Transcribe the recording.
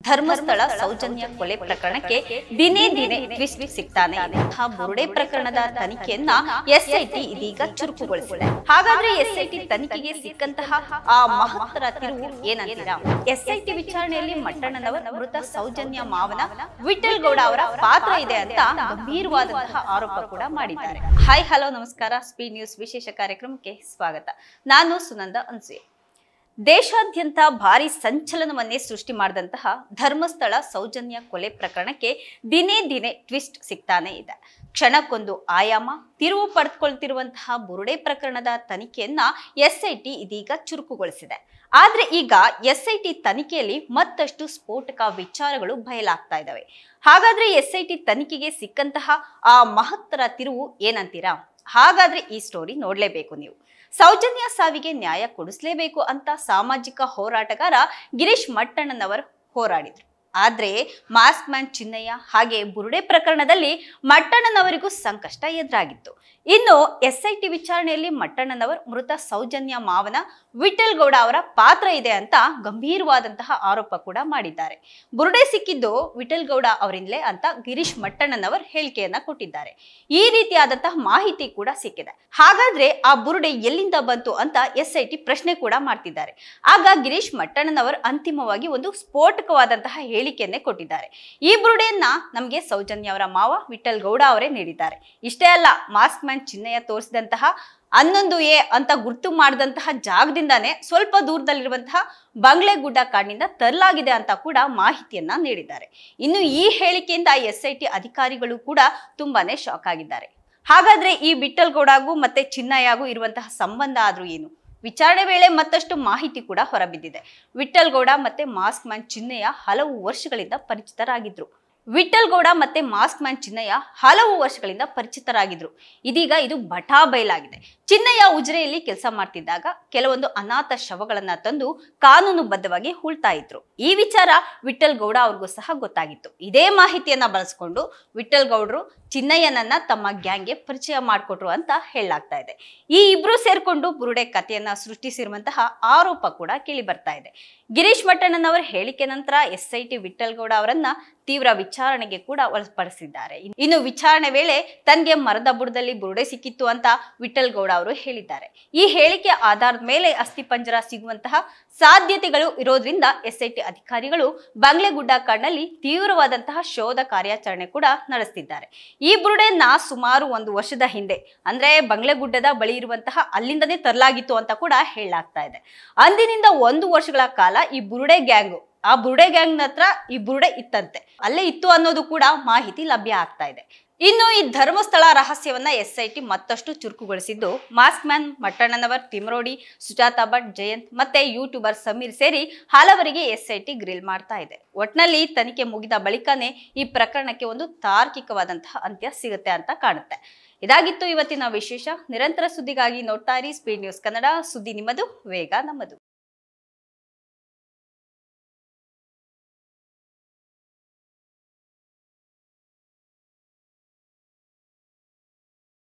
ಧರ್ಮಸ್ಥಳ ಸೌಜನ್ಯ ಕೊಲೆ ಪ್ರಕರಣಕ್ಕೆ ದಿನೇ ದಿನೇ ಟ್ವಿಸ್ಟ್ ಸಿಗ್ತಾನೆ ಇದೆ. ಬುರುಡೆ ಪ್ರಕರಣದ ತನಿಖೆಯನ್ನ ಎಸ್ಐಟಿ ಇದೀಗ ಚುರುಕುಗೊಳಿಸಿದೆ. ಹಾಗಾದ್ರೆ ಎಸ್ಐಟಿ ತನಿಖೆಗೆ ಸಿಕ್ಕಂತಹ ಆ ಮಹತ್ತರ ತಿರುವು ಏನಂತೀರಾ? ಎಸ್ಐಟಿ ವಿಚಾರಣೆಯಲ್ಲಿ ಮಟ್ಟಣ್ಣನವರ್ ಮೃತ ಸೌಜನ್ಯ ಮಾವನ ವಿಠಲ್ ಗೌಡ ಅವರ ಪಾತ್ರ ಇದೆ ಅಂತ ಗಂಭೀರವಾದಂತಹ ಆರೋಪ ಕೂಡ ಮಾಡಿದ್ದಾರೆ. ಹಾಯ್ ಹಲೋ ನಮಸ್ಕಾರ, ಸ್ಪೀಡ್ ನ್ಯೂಸ್ ವಿಶೇಷ ಕಾರ್ಯಕ್ರಮಕ್ಕೆ ಸ್ವಾಗತ. ನಾನು ಸುನಂದ ಅನ್ಸೂಯೆ. ದೇಶಾದ್ಯಂತ ಭಾರಿ ಸಂಚಲನವನ್ನೇ ಸೃಷ್ಟಿ ಮಾಡಿದಂತಹ ಧರ್ಮಸ್ಥಳ ಸೌಜನ್ಯ ಕೊಲೆ ಪ್ರಕರಣಕ್ಕೆ ದಿನೇ ದಿನೇ ಟ್ವಿಸ್ಟ್ ಸಿಗ್ತಾನೆ ಇದೆ. ಕ್ಷಣಕ್ಕೊಂದು ಆಯಾಮ ತಿರುವು ಪಡೆದುಕೊಳ್ತಿರುವಂತಹ ಬುರುಡೆ ಪ್ರಕರಣದ ತನಿಖೆಯನ್ನ ಎಸ್ಐಟಿ ಇದೀಗ ಚುರುಕುಗೊಳಿಸಿದೆ. ಆದ್ರೆ ಈಗ ಎಸ್ಐಟಿ ತನಿಖೆಯಲ್ಲಿ ಮತ್ತಷ್ಟು ಸ್ಫೋಟಕ ವಿಚಾರಗಳು ಬಯಲಾಗ್ತಾ ಇದ್ದಾವೆ. ಹಾಗಾದ್ರೆ ಎಸ್ಐಟಿ ತನಿಖೆಗೆ ಸಿಕ್ಕಂತಹ ಆ ಮಹತ್ತರ ತಿರುವು ಏನಂತೀರಾ? ಹಾಗಾದ್ರೆ ಈ ಸ್ಟೋರಿ ನೋಡ್ಲೇಬೇಕು ನೀವು. ಸೌಜನ್ಯ ಸಾವಿಗೆ ನ್ಯಾಯ ಕೊಡಿಸಲೇಬೇಕು ಅಂತ ಸಾಮಾಜಿಕ ಹೋರಾಟಗಾರ ಗಿರೀಶ್ ಮಟ್ಟಣ್ಣನವರ್ ಹೋರಾಡಿದ್ರು. ಆದ್ರೆ ಮಾಸ್ಕ್ ಮ್ಯಾನ್ ಚಿನ್ನಯ್ಯ ಹಾಗೆ ಬುರುಡೆ ಪ್ರಕರಣದಲ್ಲಿ ಮಟ್ಟಣ್ಣನವರಿಗೂ ಸಂಕಷ್ಟ ಎದುರಾಗಿತ್ತು. ಇನ್ನು ಎಸ್ಐಟಿ ವಿಚಾರಣೆಯಲ್ಲಿ ಮಟ್ಟಣ್ಣನವರ್ ಮೃತ ಸೌಜನ್ಯ ಮಾವನ ವಿಠಲ್ ಗೌಡ ಅವರ ಪಾತ್ರ ಇದೆ ಅಂತ ಗಂಭೀರವಾದಂತಹ ಆರೋಪ ಕೂಡ ಮಾಡಿದ್ದಾರೆ. ಬುರುಡೆ ಸಿಕ್ಕಿದ್ದು ವಿಠಲ್ ಗೌಡ ಅವರಿಂದಲೇ ಅಂತ ಗಿರೀಶ್ ಮಟ್ಟಣ್ಣನವರ್ ಹೇಳಿಕೆಯನ್ನ ಕೊಟ್ಟಿದ್ದಾರೆ. ಈ ರೀತಿಯಾದಂತಹ ಮಾಹಿತಿ ಕೂಡ ಸಿಕ್ಕಿದೆ. ಹಾಗಾದ್ರೆ ಆ ಬುರುಡೆ ಎಲ್ಲಿಂದ ಬಂತು ಅಂತ ಎಸ್ಐಟಿ ಪ್ರಶ್ನೆ ಕೂಡ ಮಾಡ್ತಿದ್ದಾರೆ. ಆಗ ಗಿರೀಶ್ ಮಟ್ಟಣ್ಣನವರ್ ಅಂತಿಮವಾಗಿ ಒಂದು ಸ್ಫೋಟಕವಾದಂತಹ ಹೇಳಿಕೆಯನ್ನೇ ಕೊಟ್ಟಿದ್ದಾರೆ. ಈ ಬುರುಡೆಯನ್ನ ನಮಗೆ ಸೌಜನ್ಯ ಅವರ ಮಾವ ವಿಠಲ್ ಗೌಡ ಅವರೇ ನೀಡಿದ್ದಾರೆ. ಇಷ್ಟೇ ಅಲ್ಲ, ಮಾಸ್ಕ್ ಮ್ಯಾನ್ ಚಿನ್ನಯ್ಯ ತೋರಿಸಿದಂತಹ 11A ಅಂತ ಗುರ್ತು ಮಾಡಿದಂತಹ ಜಾಗದಿಂದಾನೇ ಸ್ವಲ್ಪ ದೂರದಲ್ಲಿರುವಂತಹ ಬಂಗ್ಲೆಗುಡ್ಡ ಕಾಡಿನಿಂದ ತರಲಾಗಿದೆ ಅಂತ ಕೂಡ ಮಾಹಿತಿಯನ್ನ ನೀಡಿದ್ದಾರೆ. ಇನ್ನು ಈ ಹೇಳಿಕೆಯಿಂದ ಎಸ್ಐಟಿ ಅಧಿಕಾರಿಗಳು ಕೂಡ ತುಂಬಾನೇ ಶಾಕ್ ಆಗಿದ್ದಾರೆ. ಹಾಗಾದ್ರೆ ಈ ವಿಠಲ್ ಗೌಡಗೂ ಮತ್ತೆ ಚಿನ್ನಯ್ಯಗೂ ಇರುವಂತಹ ಸಂಬಂಧ ಆದ್ರೂ ಏನು? ವಿಚಾರಣೆ ವೇಳೆ ಮತ್ತಷ್ಟು ಮಾಹಿತಿ ಕೂಡ ಹೊರಬಿದ್ದಿದೆ. ವಿಠಲ್ ಗೌಡ ಮತ್ತೆ ಮಾಸ್ಕ್ ಮ್ಯಾನ್ ಚಿನ್ನಯ್ಯ ಹಲವು ವರ್ಷಗಳಿಂದ ಪರಿಚಿತರಾಗಿದ್ರು. ವಿಠಲ್ ಗೌಡ ಮತ್ತೆ ಮಾಸ್ಕ್ ಮ್ಯಾನ್ ಚಿನ್ನಯ್ಯ ಹಲವು ವರ್ಷಗಳಿಂದ ಪರಿಚಿತರಾಗಿದ್ರು. ಇದೀಗ ಇದು ಬಟಾ ಬಯಲಾಗಿದೆ. ಚಿನ್ನಯ್ಯ ಉಜಿರೆಯಲ್ಲಿ ಕೆಲಸ ಮಾಡ್ತಿದ್ದಾಗ ಕೆಲವೊಂದು ಅನಾಥ ಶವಗಳನ್ನ ತಂದು ಕಾನೂನುಬದ್ಧವಾಗಿ ಹೂಳ್ತಾ ಇದ್ರು. ಈ ವಿಚಾರ ವಿಠಲ್ ಗೌಡ ಅವ್ರಿಗೂ ಸಹ ಗೊತ್ತಾಗಿತ್ತು. ಇದೇ ಮಾಹಿತಿಯನ್ನ ಬಳಸ್ಕೊಂಡು ವಿಠಲ್ ಗೌಡರು ಚಿನ್ನಯ್ಯನನ್ನ ತಮ್ಮ ಗ್ಯಾಂಗ್ಗೆ ಪರಿಚಯ ಮಾಡಿಕೊಟ್ರು ಅಂತ ಹೇಳಲಾಗ್ತಾ ಇದೆ. ಈ ಇಬ್ರು ಸೇರ್ಕೊಂಡು ಬುರುಡೆ ಕಥೆಯನ್ನ ಸೃಷ್ಟಿಸಿರುವಂತಹ ಆರೋಪ ಕೂಡ ಕೇಳಿ ಬರ್ತಾ ಇದೆ. ಗಿರೀಶ್ ಮಟ್ಟಣ್ಣನವರ ಹೇಳಿಕೆ ನಂತರ ಎಸ್ಐಟಿ ವಿಠಲ್ ಗೌಡ ಅವರನ್ನ ತೀವ್ರ ವಿಚಾರಣೆಗೆ ಕೂಡ ಒಳಪಡಿಸಿದ್ದಾರೆ. ಇನ್ನು ವಿಚಾರಣೆ ವೇಳೆ ತನ್ಗೆ ಮರದ ಬುಡದಲ್ಲಿ ಬುರುಡೆ ಸಿಕ್ಕಿತ್ತು ಅಂತ ವಿಠಲ್ ಗೌಡ ಅವರು ಹೇಳಿದ್ದಾರೆ. ಈ ಹೇಳಿಕೆ ಆಧಾರದ ಮೇಲೆ ಅಸ್ಥಿಪಂಜರ ಸಿಗುವಂತಹ ಸಾಧ್ಯತೆಗಳು ಇರೋದ್ರಿಂದ ಎಸ್ಐಟಿ ಅಧಿಕಾರಿಗಳು ಬಂಗ್ಲೆಗುಡ್ಡ ಕಾಡಿನಲ್ಲಿ ತೀವ್ರವಾದಂತಹ ಶೋಧ ಕಾರ್ಯಾಚರಣೆ ಕೂಡ ನಡೆಸುತ್ತಿದ್ದಾರೆ. ಈ ಬುರುಡೆಯನ್ನ ಸುಮಾರು 1 ವರ್ಷದ ಹಿಂದೆ ಅಂದ್ರೆ ಬಂಗ್ಲೆಗುಡ್ಡದ ಬಳಿ ಇರುವಂತಹ ಅಲ್ಲಿಂದನೇ ತರಲಾಗಿತ್ತು ಅಂತ ಕೂಡ ಹೇಳಲಾಗ್ತಾ ಇದೆ. ಅಂದಿನಿಂದ 1 ವರ್ಷಗಳ ಕಾಲ ಈ ಬುರುಡೆ ಗ್ಯಾಂಗು ಆ ಬುರುಡೆ ಗ್ಯಾಂಗ್ ಹತ್ರ ಈ ಬುರುಡೆ ಇತ್ತಂತೆ, ಅಲ್ಲೇ ಇತ್ತು ಅನ್ನೋದು ಕೂಡ ಮಾಹಿತಿ ಲಭ್ಯ ಆಗ್ತಾ ಇದೆ. ಇನ್ನು ಈ ಧರ್ಮಸ್ಥಳ ರಹಸ್ಯವನ್ನ ಎಸ್ಐಟಿ ಮತ್ತಷ್ಟು ಚುರುಕುಗೊಳಿಸಿದ್ದು ಮಾಸ್ಕ್ ಮ್ಯಾನ್ ಮಟ್ಟಣ್ಣನವರ್, ತಿಮರೋಡಿ, ಸುಜಾತಾ ಭಟ್, ಜಯಂತ್ ಮತ್ತೆ ಯೂಟ್ಯೂಬರ್ ಸಮೀರ್ ಸೇರಿ ಹಲವರಿಗೆ ಎಸ್ಐಟಿ ಗ್ರಿಲ್ ಮಾಡ್ತಾ ಇದೆ. ಒಟ್ನಲ್ಲಿ ತನಿಖೆ ಮುಗಿದ ಬಳಿಕನೇ ಈ ಪ್ರಕರಣಕ್ಕೆ ಒಂದು ತಾರ್ಕಿಕವಾದಂತಹ ಅಂತ್ಯ ಸಿಗುತ್ತೆ ಅಂತ ಕಾಣುತ್ತೆ. ಇದಾಗಿತ್ತು ಇವತ್ತಿನ ವಿಶೇಷ. ನಿರಂತರ ಸುದ್ದಿಗಾಗಿ ನೋಡ್ತಾ ಇರಿ ಸ್ಪೀಡ್ ನ್ಯೂಸ್ ಕನ್ನಡ. ಸುದ್ದಿ ನಿಮ್ಮದು, ವೇಗ ನಮ್ಮದು.